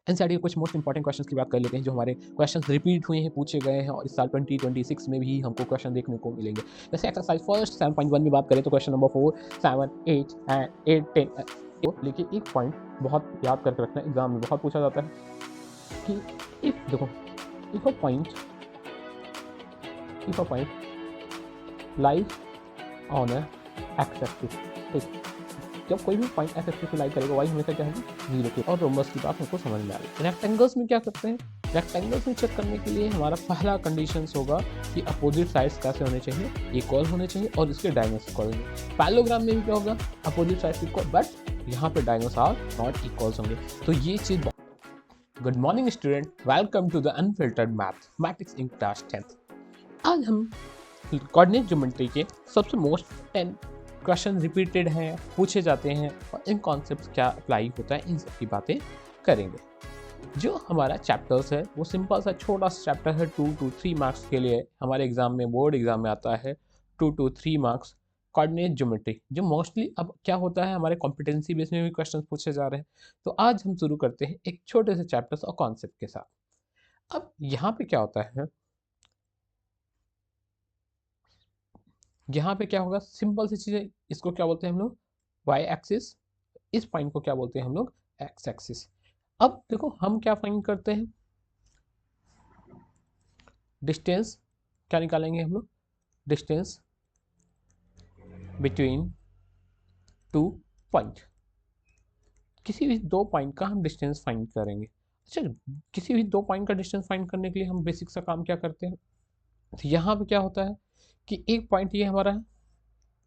NCERT के कुछ most important questions की बात कर लेते हैं जो हमारे क्वेश्चंस रिपीट हुए हैं, पूछे गए हैं और इस साल 2026 में भी हमको क्वेश्चन देखने को मिलेंगे। जैसे एक्सरसाइज फर्स्ट 7.1 में बात करें तो क्वेश्चन नंबर 4, 7, 8 एंड 8, 10 तो लेकिन एक पॉइंट बहुत याद करके रखना, एग्जाम में बहुत पूछा जाता है कि इफ देखो if a point lies on a x axis, ठीक, जब कोई भी पॉइंट एक्स एक्सिस पे लाइक करेगा वाई हमेशा क्या होगा, जीरो के। और रोमबस की बात हमको समझ में आ रही है। रेक्टेंगल्स में क्या करते हैं, रेक्टेंगल्स में चेक करने के लिए हमारा पहला कंडीशंस होगा कि अपोजिट साइड्स कैसे होने चाहिए, इक्वल होने चाहिए और इसके डायगोनल्स इक्वल होंगे। पैरेललोग्राम में भी क्या होगा, अपोजिट साइड्स इक्वल बट यहाँ पे डायगोनल्स आर नॉट इक्वल्स होंगे। तो ये चीज। Good morning student, welcome to the unfiltered mathematics in class 10th। आज हम कोऑर्डिनेट ज्योमेट्री के सबसे मोस्ट 10 क्वेश्चन रिपीटेड हैं, पूछे जाते हैं और इन कॉन्सेप्ट्स क्या अप्लाई होता है इन सब की बातें करेंगे। जो हमारा चैप्टर्स है वो सिंपल सा छोटा सा चैप्टर है, 2 to 3 मार्क्स के लिए हमारे एग्जाम में, बोर्ड एग्जाम में आता है 2 to 3 मार्क्स कोऑर्डिनेट ज्योमेट्री, जो मोस्टली अब क्या होता है हमारे कॉम्पिटेंसी बेस में भी क्वेश्चन पूछे जा रहे हैं। तो आज हम शुरू करते हैं एक छोटे से चैप्टर्स और कॉन्सेप्ट के साथ। अब यहाँ पे क्या होता है, यहाँ पे क्या होगा, सिंपल सी चीज़ है, इसको क्या बोलते हैं हम लोग, वाई एक्सिस, इस पॉइंट को क्या बोलते हैं हम लोग, एक्स एक्सिस। अब देखो हम क्या फाइंड करते हैं, डिस्टेंस क्या निकालेंगे हम लोग, डिस्टेंस बिटवीन टू पॉइंट, किसी भी दो पॉइंट का हम डिस्टेंस फाइंड करेंगे। अच्छा, किसी भी दो पॉइंट का डिस्टेंस फाइंड करने के लिए हम बेसिक सा काम क्या करते हैं, तो यहाँ पे क्या होता है कि एक पॉइंट ये हमारा है,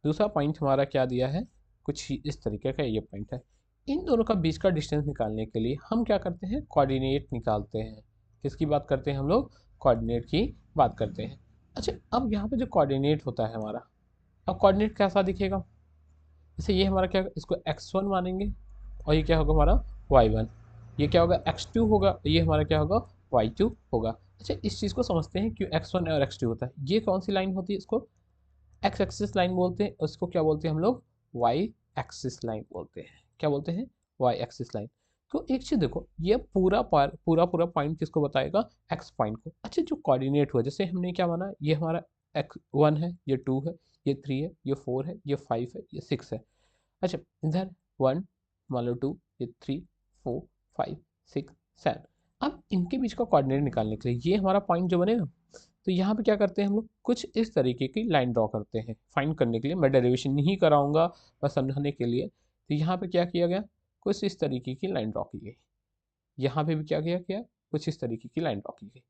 दूसरा पॉइंट हमारा क्या दिया है, कुछ इस तरीके का ये पॉइंट है। इन दोनों का बीच का डिस्टेंस निकालने के लिए हम क्या करते हैं, कोऑर्डिनेट निकालते हैं। किसकी बात करते हैं हम लोग, कोऑर्डिनेट की बात करते हैं। अच्छा, अब यहाँ पे जो कोऑर्डिनेट होता है हमारा, अब कोऑर्डिनेट कैसा दिखेगा, जैसे ये हमारा क्या, इसको x1 मानेंगे और ये क्या होगा हमारा y1, ये क्या होगा x2 होगा, ये हमारा क्या होगा y2 होगा। अच्छा, इस चीज़ को समझते हैं क्यों x1 और x2 होता है। ये कौन सी लाइन होती है, इसको एक्स एक्सिस लाइन बोलते हैं, उसको क्या बोलते हैं हम लोग, वाई एक्सिस लाइन बोलते हैं। क्या बोलते हैं, वाई एक्सिस लाइन। तो एक चीज देखो, ये पूरा पॉइंट किसको बताएगा, एक्स पॉइंट को। अच्छा, जो कोऑर्डिनेट हुआ, जैसे हमने क्या माना, ये हमारा एक्स 1 है, ये 2 है, ये 3 है, ये 4 है, ये 5 है, ये 6 है। अच्छा, इधर 1 मान लो, 2, ये 3, 4, 5, 6, 7। अब इनके बीच का कोऑर्डिनेट निकालने के लिए ये हमारा पॉइंट जो बनेगा, तो यहाँ पे क्या करते हैं हम लोग, कुछ इस तरीके की लाइन ड्रॉ करते हैं फाइंड करने के लिए। मैं डेरिवेशन नहीं कराऊंगा, बस समझाने के लिए। तो यहाँ पे क्या किया गया, कुछ इस तरीके की लाइन ड्रॉ की गई। यहाँ पे भी क्या किया गया, कुछ इस तरीके की लाइन ड्रॉ की गई।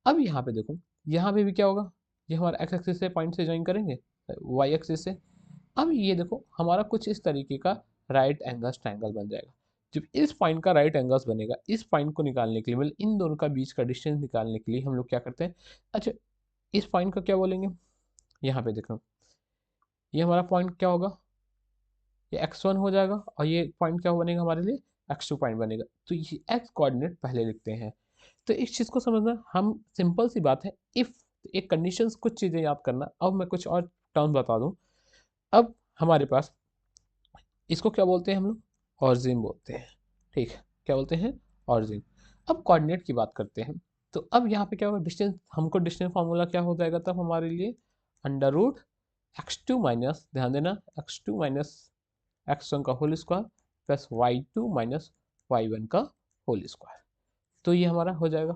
अब यहाँ पे देखो, यहाँ पे भी क्या होगा, ये हमारा एक्स एक्सिस से पॉइंट से ज्वाइन करेंगे वाई एक्सिस से। अब ये देखो हमारा कुछ इस तरीके का राइट एंगल्स ट्रायंगल बन जाएगा। जब इस पॉइंट का राइट एंगल्स बनेगा, इस पॉइंट को निकालने के लिए, मतलब इन दोनों का बीच का डिस्टेंस निकालने के लिए हम लोग क्या करते हैं, अच्छा, इस पॉइंट का क्या बोलेंगे, यहाँ पे देखो, ये हमारा पॉइंट क्या होगा, ये x1 हो जाएगा और ये पॉइंट क्या बनेगा हमारे लिए, x2 पॉइंट बनेगा। तो ये x कोऑर्डिनेट पहले लिखते हैं। तो इस चीज़ को समझना, हम सिंपल सी बात है, इफ एक कंडीशंस, कुछ चीज़ें याद करना। अब मैं कुछ और टर्म बता दूं। अब हमारे पास, इसको क्या बोलते हैं हम लोग, ऑरिजिन बोलते हैं, ठीक है, क्या बोलते हैं, ऑरिजिन। अब कोऑर्डिनेट की बात करते हैं। तो अब यहाँ पे क्या होगा, डिस्टेंस, हमको डिस्टेंस फार्मूला क्या हो जाएगा तब हमारे लिए, अंडर रूट x2 माइनस, ध्यान देना, x2 माइनस x1 का whole square plus y2 minus y1 का होल स्क्वायर। तो ये हमारा हो जाएगा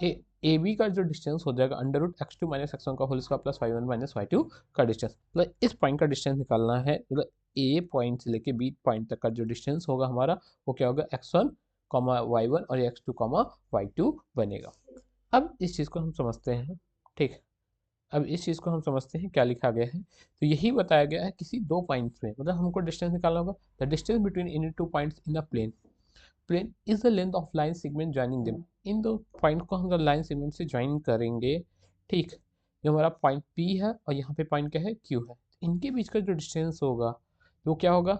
ए, ए बी का जो डिस्टेंस हो जाएगा under root x2 minus x1 का whole square plus y1 minus y2 का डिस्टेंस। मतलब इस पॉइंट का डिस्टेंस निकालना है, मतलब ए पॉइंट से लेके बी पॉइंट तक का जो डिस्टेंस होगा हमारा, वो क्या होगा, x1 कॉमा y1 और x2 कॉमा y2 बनेगा। अब इस चीज़ को हम समझते हैं, ठीक है, अब इस चीज़ को हम समझते हैं क्या लिखा गया है। तो यही बताया गया है, किसी दो पॉइंट्स में, मतलब हमको डिस्टेंस निकालना होगा, the distance between any two points in a plane, plane is the length of line segment joining them. इन दो पॉइंट को हम लाइन सेगमेंट से ज्वाइन करेंगे, ठीक। जो हमारा पॉइंट P है और यहाँ पे पॉइंट क्या है, Q है, इनके बीच का जो डिस्टेंस होगा वो क्या होगा,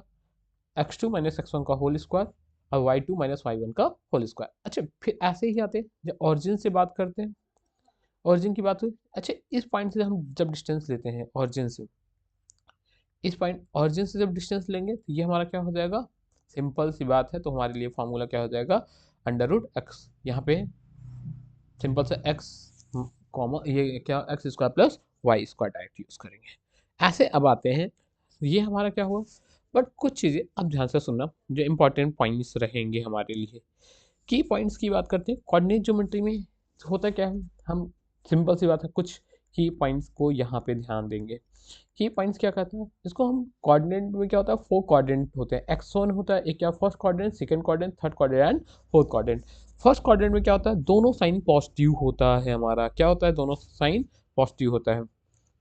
x2 माइनस x1 का होल स्क्वायर और y2 माइनस y1 का होल स्क्वायर। अच्छा, फिर ऐसे ही आते हैं, जब ऑरिजिन से बात करते हैं, ऑरिजिन की बात हुई। अच्छा, इस पॉइंट से हम जब डिस्टेंस लेते हैं ऑरिजिन से, इस पॉइंट ऑरिजिन से जब डिस्टेंस लेंगे तो ये हमारा क्या हो जाएगा, सिंपल सी बात है, तो हमारे लिए फॉर्मूला क्या हो जाएगा, अंडर रूट एक्स, यहाँ पे सिंपल से एक्स कॉमा ये क्या X square plus Y square direct use करेंगे। ऐसे अब आते हैं, ये हमारा क्या हुआ, बट कुछ चीज़ें अब ध्यान से सुनना जो इंपॉर्टेंट पॉइंट्स रहेंगे हमारे लिए। की पॉइंट्स की बात करते हैं, कोऑर्डिनेट ज्योमेट्री में होता क्या है, हम सिंपल सी बात है कुछ की पॉइंट्स को यहाँ पे ध्यान देंगे। की पॉइंट्स क्या कहते हैं, इसको हम कोऑर्डिनेट में क्या होता है, 4 कोऑर्डिनेट होते हैं, x1 होता है, एक क्या first coordinate, second coordinate, third coordinate and fourth coordinate. First coordinate में क्या होता है, दोनों साइन पॉजिटिव होता है हमारा, क्या होता है, दोनों साइन पॉजिटिव होता है।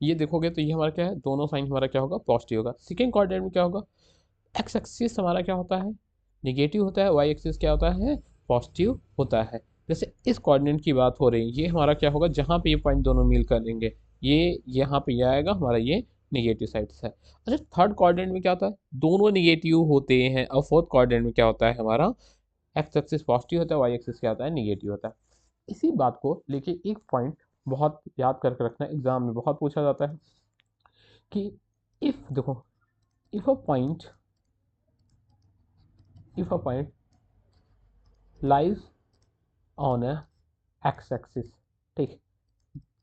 ये देखोगे तो ये हमारा क्या है, दोनों साइन हमारा क्या होगा, पॉजिटिव होगा। सेकंड कोऑर्डिनेट में क्या होगा, एक्स एक्सिस हमारा क्या होता है, निगेटिव होता है, वाई एक्सिस क्या होता है, पॉजिटिव होता है। जैसे इस कोऑर्डिनेट की बात हो रही है, ये हमारा क्या होगा, जहाँ पे ये पॉइंट दोनों मिल करेंगे, ये यहाँ पे ये आएगा हमारा, ये निगेटिव साइड से है। अच्छा, थर्ड कोऑर्डिनेट में क्या होता है, दोनों निगेटिव होते हैं। और फोर्थ कोऑर्डिनेट में क्या होता है हमारा, एक्स एक्सिस पॉजिटिव होता है, वाई एक्सिस क्या होता है, निगेटिव होता है। इसी बात को लेके एक पॉइंट बहुत याद करके रखना, एग्जाम में बहुत पूछा जाता है कि इफ देखो, if a point if a point lies on A x axis, ठीक,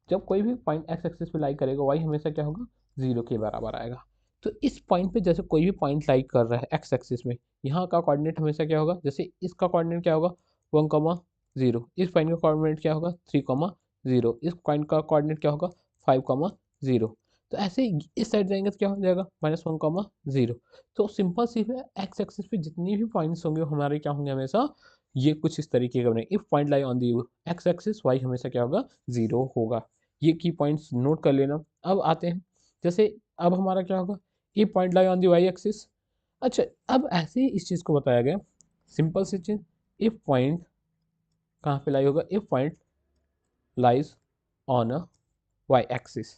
जब कोई भी पॉइंट एक्स एक्सिस पे लाई करेगा, वाई हमेशा क्या होगा, जीरो के बराबर आएगा। तो इस पॉइंट पे जैसे कोई भी पॉइंट लाई कर रहा है एक्स एक्सिस में, यहाँ का कोऑर्डिनेट हमेशा क्या होगा, जैसे इसका कोऑर्डिनेट क्या होगा, 1,0, इस पॉइंट का कोऑर्डिनेट क्या होगा, 3,0, इस पॉइंट का कोऑर्डिनेट क्या होगा, 5,0। तो ऐसे ही इस साइड जाएंगे तो क्या हो जाएगा, -1,0। तो सिंपल सी है, एक्स एक्सिस पे जितनी भी पॉइंट्स होंगे हमारे क्या होंगे हमेशा, ये कुछ इस तरीके का बने। If point lie on the X axis, Y हमेशा क्या होगा, जीरो होगा। ये की पॉइंट्स नोट कर लेना। अब आते हैं, जैसे अब हमारा क्या होगा, ये point lie on the Y axis. अच्छा, अब ऐसे ही इस चीज़ को बताया गया, सिंपल सी चीज, इफ पॉइंट कहाँ पे लाई होगा, if point lies on a Y axis,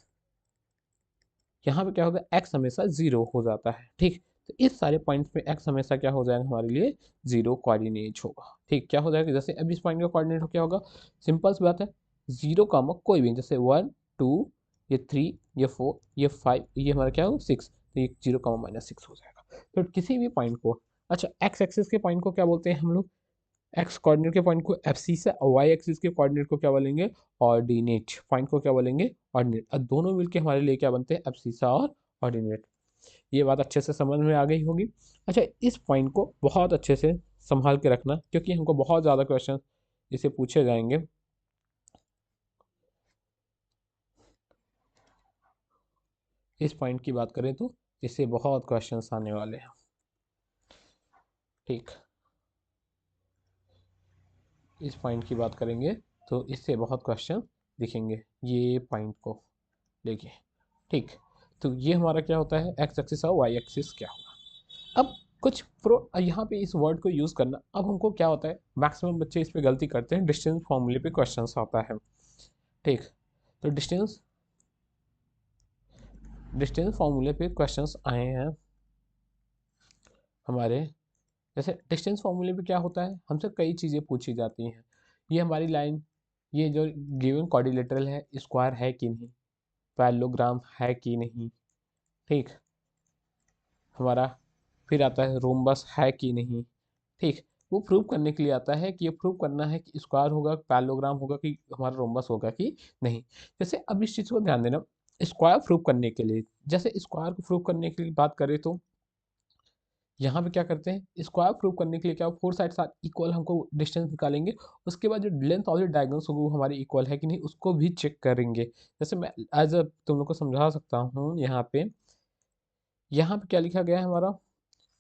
यहाँ पे क्या होगा, एक्स हमेशा जीरो हो जाता है, ठीक। तो इस सारे पॉइंट्स पे एक्स हमेशा क्या हो जाएगा हमारे लिए, जीरो कोऑर्डिनेट होगा, ठीक। क्या हो जाएगा, जैसे अब इस पॉइंट का कोऑर्डिनेट क्या होगा, सिंपल सी बात है, जीरो कामा कोई भी, जैसे 1 2, ये 3, ये 4, ये 5, ये हमारा क्या होगा, 6, तो ये 0,-6 हो जाएगा। तो किसी भी पॉइंट को, अच्छा एक्स एक्सिस के पॉइंट को क्या बोलते हैं हम लोग, एक्स कोऑर्डिनेट के पॉइंट को एब्सिस है, और वाई एक्सिस के कोऑर्डिनेट को क्या बोलेंगे, ऑर्डिनेट पॉइंट को क्या बोलेंगे, ऑर्डिनेट। और दोनों मिलके हमारे लिए क्या बनते हैं, एब्सिसा और ऑर्डिनेट। ये बात अच्छे से समझ में आ गई होगी। अच्छा, इस पॉइंट को बहुत अच्छे से संभाल के रखना, क्योंकि हमको बहुत ज़्यादा क्वेश्चन इसे पूछे जाएंगे। इस पॉइंट की बात करें तो इससे बहुत क्वेश्चंस आने वाले हैं, ठीक। इस पॉइंट की बात करेंगे तो इससे बहुत क्वेश्चन दिखेंगे ये पॉइंट को लेके, ठीक। तो ये हमारा क्या होता है, एक्स एक्सिस और वाई एक्सिस क्या होगा। अब कुछ प्रो यहाँ पे इस वर्ड को यूज़ करना, अब हमको क्या होता है, मैक्सिमम बच्चे इस पे गलती करते हैं, डिस्टेंस फॉर्मूले पे क्वेश्चंस आता है, ठीक। तो डिस्टेंस फॉर्मूले पे क्वेश्चंस आए हैं हमारे। जैसे डिस्टेंस फॉर्मूले पे क्या होता है, हमसे कई चीज़ें पूछी जाती हैं, ये हमारी लाइन, ये जो गिवन क्वाड्रिलेटरल है, स्क्वायर है कि नहीं, पैरेललोग्राम है कि नहीं, ठीक। हमारा फिर आता है रोम्बस है कि नहीं, ठीक। वो प्रूव करने के लिए आता है कि ये प्रूव करना है कि स्क्वायर होगा, पैरेललोग्राम होगा, कि हमारा रोम्बस होगा कि नहीं। जैसे अब इस चीज़ को ध्यान देना, स्क्वायर प्रूव करने के लिए, जैसे स्क्वायर को प्रूव करने के लिए बात करें तो यहाँ पे क्या करते हैं, स्क्वायर प्रूव करने के लिए क्या, फोर साइड साथ इक्वल हमको डिस्टेंस निकालेंगे, उसके बाद जो लेंथ ऑफ द डायगोनल्स होगी वो हमारी इक्वल है कि नहीं, उसको भी चेक करेंगे। जैसे मैं एज अ तुम लोग को समझा सकता हूँ, यहाँ पे क्या लिखा गया है हमारा,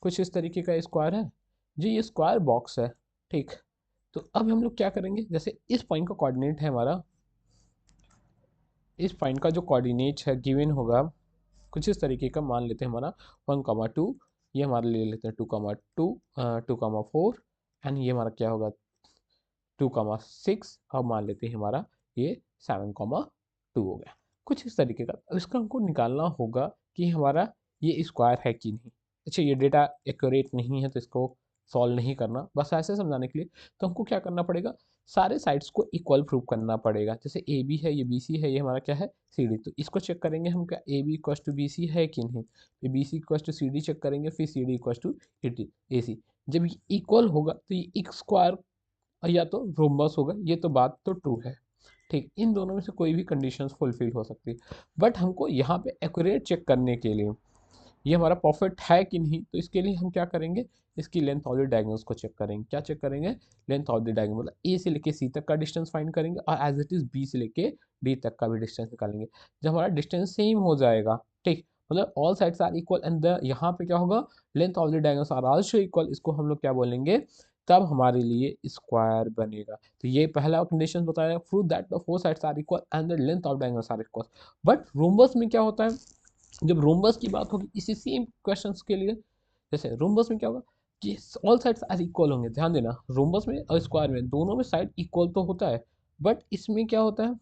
कुछ इस तरीके का स्क्वायर है जी, ये स्क्वायर बॉक्स है, ठीक। तो अब हम लोग क्या करेंगे, जैसे इस पॉइंट का कोऑर्डिनेट है हमारा, इस पॉइंट का जो कोऑर्डिनेट है गिवन होगा, कुछ इस तरीके का मान लेते हैं हमारा 1,2, ये हमारा ले लेते हैं 2,2, 2,4, एंड ये हमारा क्या होगा, 2,6, और मान लेते हैं हमारा ये 7,2 हो गया, कुछ इस तरीके का। अब इसका हमको निकालना होगा कि हमारा ये स्क्वायर है कि नहीं। अच्छा, ये डेटा एक्यूरेट नहीं है तो इसको सॉल्व नहीं करना, बस ऐसे समझाने के लिए। तो हमको क्या करना पड़ेगा, सारे साइड्स को इक्वल प्रूव करना पड़ेगा। जैसे ए बी है, ये बी सी है, ये हमारा क्या है, सी डी। तो इसको चेक करेंगे हम, क्या A B equals to B C है कि नहीं, फिर B C equals to C D check करेंगे, फिर C D equals to A C. जब ये इक्वल होगा तो ये एक स्क्वायर और या तो रोम्बस होगा, ये तो बात तो ट्रू है। ठीक, इन दोनों में से कोई भी कंडीशंस फुलफिल हो सकती है। बट हमको यहाँ पे एक्यूरेट चेक करने के लिए ये हमारा परफेक्ट है कि नहीं, तो इसके लिए हम क्या करेंगे, इसकी लेंथ ऑफ द डायगोनल्स को चेक करेंगे। क्या चेक करेंगे, लेंथ ऑफ द डायगोनल, मतलब ए से लेके सी तक का डिस्टेंस फाइंड करेंगे और एज इट इज बी से लेके डी तक का भी डिस्टेंस निकालेंगे। जब हमारा डिस्टेंस सेम हो जाएगा, ठीक, मतलब all sides are equal and the यहाँ पे क्या होगा, length of the diagonals are also equal, इसको हम लोग क्या बोलेंगे, तब हमारे लिए स्क्वायर बनेगा। तो ये पहला कंडीशन बताया, prove that the four sides are equal and the length of diagonals are equal. But rhombus में क्या होता है, जब रोम्बस की बात होगी इसी सेम क्वेश्चंस के लिए, जैसे रोम्बस में क्या होगा कि ऑल साइड्स आर इक्वल होंगे। ध्यान देना, रोम्बस में और स्क्वायर में दोनों में साइड इक्वल तो होता है, बट इसमें क्या होता है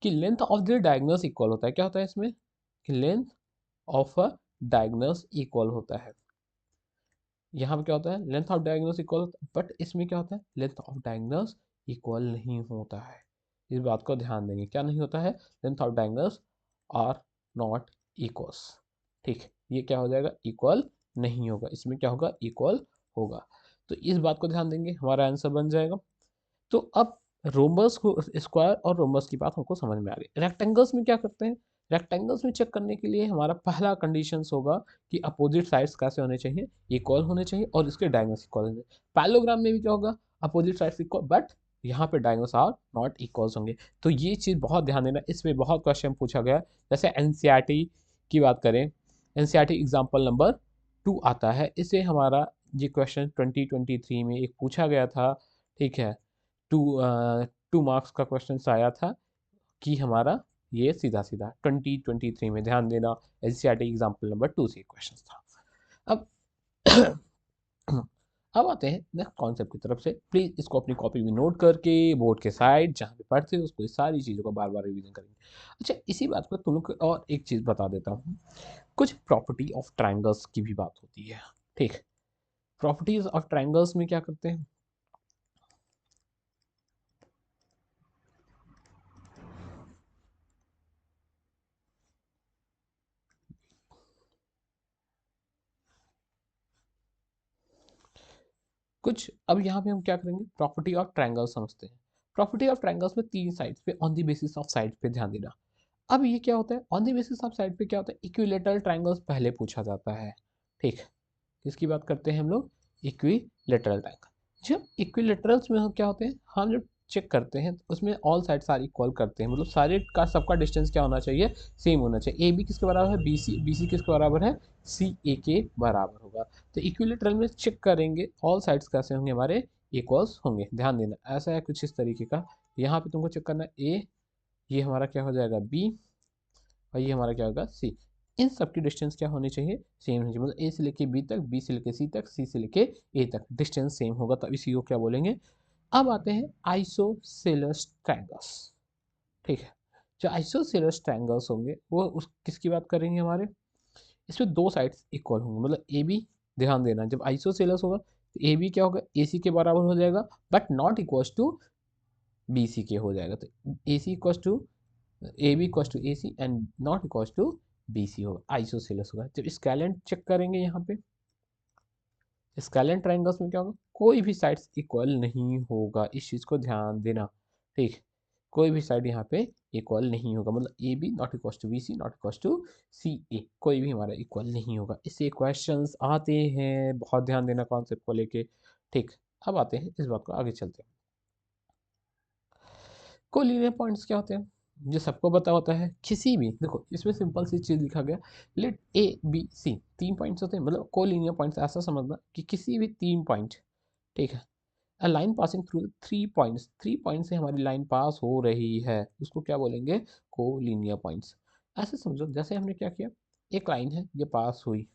कि length of the diagonals equal होता है। क्या होता है इसमें कि length of a diagonals equal होता है। यहाँ पे क्या होता है, लेंथ ऑफ डायगोनल्स इक्वल होता है, बट इसमें क्या होता है, लेंथ ऑफ डायगोनल्स इक्वल नहीं होता है। इस बात को ध्यान देंगे, क्या नहीं होता है, length of diagonals are not equals. ठीक, ये क्या हो जाएगा, इक्वल नहीं होगा, इसमें क्या होगा, इक्वल होगा। तो इस बात को ध्यान देंगे, हमारा आंसर बन जाएगा। तो अब रोम्बस को, स्क्वायर और रोम्बस की बात हमको समझ में आ गई। रेक्टेंगल्स में क्या करते हैं, रेक्टेंगल्स में चेक करने के लिए हमारा पहला कंडीशंस होगा कि अपोजिट साइड्स कैसे होने चाहिए, इक्वल होने चाहिए और इसके डायगोनल्स इक्वल होने चाहिए। पैरेललोग्राम में भी क्या होगा, अपोजिट साइड्स इक्वल बट यहाँ पे डायगोनल्स आर नॉट इक्वल्स होंगे। तो ये चीज़ बहुत ध्यान देना, इसमें बहुत क्वेश्चन पूछा गया। जैसे एनसीईआरटी की बात करें, एनसीईआरटी एग्जाम्पल नंबर 2 आता है, इसे हमारा ये क्वेश्चन 2023 में एक पूछा गया था। ठीक है, 2 मार्क्स का क्वेश्चन आया था कि हमारा ये सीधा सीधा 2023 में, ध्यान देना, एनसीईआरटी एग्जाम्पल नंबर 2 से क्वेश्चन था। अब अब आते हैं नेक्स्ट कॉन्सेप्ट की तरफ से। प्लीज इसको अपनी कॉपी में नोट करके बोर्ड के साइड जहाँ पे पढ़ते हो उसको, सारी चीज़ों को बार बार रिवीजन करेंगे। अच्छा, इसी बात पर तुम लोग को और एक चीज़ बता देता हूँ, कुछ प्रॉपर्टी ऑफ ट्राइंगल्स की भी बात होती है। ठीक, प्रॉपर्टीज ऑफ ट्राइंगल्स में क्या करते हैं, कुछ अब यहाँ पे हम क्या करेंगे, प्रॉपर्टी ऑफ ट्रायंगल समझते हैं। प्रॉपर्टी ऑफ ट्रायंगल्स में 3 साइड्स पे on the basis of side पे ध्यान देना। अब ये क्या होता है, on the basis of side पे क्या होता है, इक्विलेटरल ट्रायंगल्स पहले पूछा जाता है। ठीक, किसकी बात करते हैं हम लोग, इक्विलेटरल ट्रायंगल। जब इक्विलेटरल्स में हम क्या होते हैं, हम जब चेक करते हैं तो उसमें ऑल साइड सारी इक्वल करते हैं, मतलब सारे का सबका डिस्टेंस क्या होना चाहिए, सेम होना चाहिए। ए बी किसके बराबर है, बी सी, बी सी किसके बराबर है, सी ए के बराबर होगा। तो इक्विलेटरल में चेक करेंगे ऑल साइड्स कैसे होंगे, हमारे इक्वल्स होंगे। ध्यान देना, ऐसा है कुछ इस तरीके का। यहाँ पे तुमको चेक करना है ए, ये हमारा क्या हो जाएगा बी, और ये हमारा क्या होगा सी। इन सब की डिस्टेंस क्या होनी चाहिए, सेम होनी चाहिए, मतलब ए से लेके बी तक, बी से लेके सी तक, सी से लेके ए तक डिस्टेंस सेम होगा, तब इसी को क्या बोलेंगे। अब आते हैं आइसोसेलेस ट्रायंगल्स। ठीक है, जो आइसोसेलेस ट्रायंगल्स होंगे वो उस किसकी बात करेंगे, हमारे इसमें 2 साइड्स इक्वल होंगे, मतलब ए बी। ध्यान देना, जब आइसोसेलेस होगा तो ए बी क्या होगा, ए सी के बराबर हो जाएगा, but not equals to B C के हो जाएगा। तो A C equals to A B equals to A C and not equals to B C होगा, आइसोसेलेस होगा। जब स्केलेन चेक करेंगे यहाँ पे, स्केलेन ट्रायंगल्स में क्या होगा, कोई भी साइड्स इक्वल नहीं होगा, इस चीज़ को ध्यान देना। ठीक, कोई भी साइड यहाँ पे इक्वल नहीं होगा, मतलब A B not equals to B C not equals to C A, कोई भी हमारा इक्वल नहीं होगा। इससे क्वेश्चंस आते हैं, बहुत ध्यान देना कॉन्सेप्ट को लेके। ठीक, अब आते हैं इस बात को आगे चलते हैं। कोलिनियर पॉइंट्स क्या होते हैं, जो सबको पता होता है, किसी भी, देखो इसमें सिंपल सी चीज़ लिखा गया, let A B C 3 points होते हैं, मतलब कोलिनियर पॉइंट्स ऐसा समझना कि किसी भी 3 पॉइंट, ठीक है, a line passing through 3 points, 3 point से हमारी लाइन पास हो रही है, उसको क्या बोलेंगे, कोलिनियर पॉइंट्स। ऐसे समझो जैसे हमने क्या किया, एक लाइन है ये पास हुई,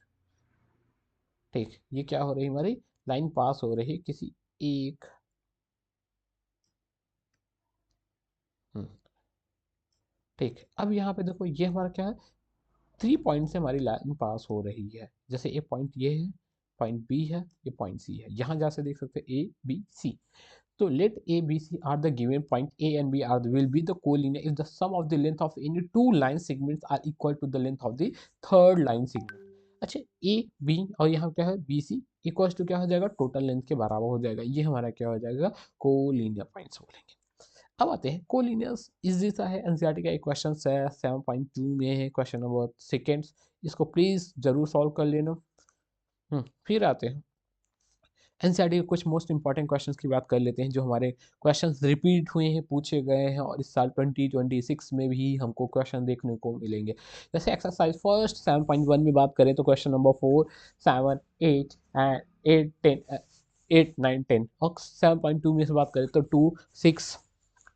ठीक, ये क्या हो रही हमारी लाइन पास हो रही किसी एक, हम्म, ठीक, अब यहाँ पे देखो ये हमारा क्या है, 3 पॉइंट से हमारी लाइन पास हो रही है। जैसे ए पॉइंट ये है, पॉइंट बी है, ये पॉइंट सी है, यहाँ जैसे देख सकते हैं ए बी सी। तो let A, B, C are the given point A and B are will be the collinear if the sum of the length of any 2 line segments are equal to the length of the third line segment। अच्छा, A B और यहाँ क्या है B C, equals to क्या हो जाएगा, total length के बराबर हो जाएगा। ये हमारा क्या हो जाएगा, कोलिनियर पॉइंट्स बोलेंगे। अब आते हैं कोलिनियस, इजी सा है, एनसीईआरटी का एक क्वेश्चन है 7.2 में है, क्वेश्चन नंबर सेकेंड्स, इसको प्लीज जरूर सॉल्व कर लेना। फिर आते हैं एनसीईआरटी के कुछ मोस्ट इंपॉर्टेंट क्वेश्चंस की बात कर लेते हैं, जो हमारे क्वेश्चंस रिपीट हुए हैं, पूछे गए हैं, और इस साल 2026 में भी हमको क्वेश्चन देखने को मिलेंगे। जैसे एक्सरसाइज फर्स्ट 7.1 में बात करें तो क्वेश्चन नंबर 4, 7, 8 एंड 8, 10, 8, 9, 10, और 7.2 में से बात करें तो 2, 6,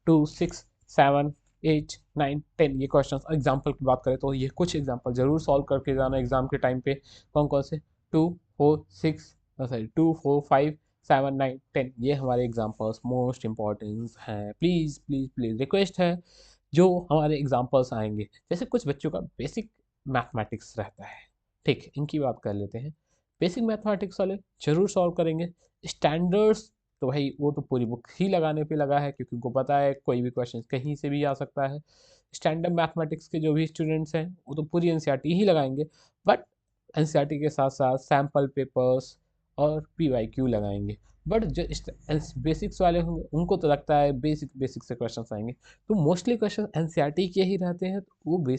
2, 6, 7, 8, 9, 10 ये क्वेश्चन। एग्जाम्पल की बात करें तो ये कुछ एग्जाम्पल जरूर सॉल्व करके जाना एग्जाम के टाइम पे। कौन कौन से, 2, 4, 6, सॉरी 2, 4, 5, 7, 9, 10 ये हमारे एग्जाम्पल्स मोस्ट इंपॉर्टेंट हैं। प्लीज़ प्लीज़ प्लीज़ रिक्वेस्ट है, जो हमारे एग्जाम्पल्स आएंगे, जैसे कुछ बच्चों का बेसिक मैथमेटिक्स रहता है, ठीक, इनकी बात कर लेते हैं। बेसिक मैथमेटिक्स वाले जरूर सॉल्व करेंगे। स्टैंडर्ड्स तो भाई वो तो पूरी बुक ही लगाने पे लगा है, क्योंकि उनको पता है कोई भी क्वेश्चन कहीं से भी आ सकता है। स्टैंडर्ड मैथमेटिक्स के जो भी स्टूडेंट्स हैं वो तो पूरी एनसीईआरटी ही लगाएंगे, बट एनसीईआरटी के साथ साथ सैम्पल पेपर्स और पीवाईक्यू लगाएंगे। बट जो बेसिक्स वाले होंगे उनको तो लगता है बेसिक बेसिक से क्वेश्चन आएंगे, तो मोस्टली क्वेश्चन एनसीईआरटी के ही रहते हैं, तो वो बेसिक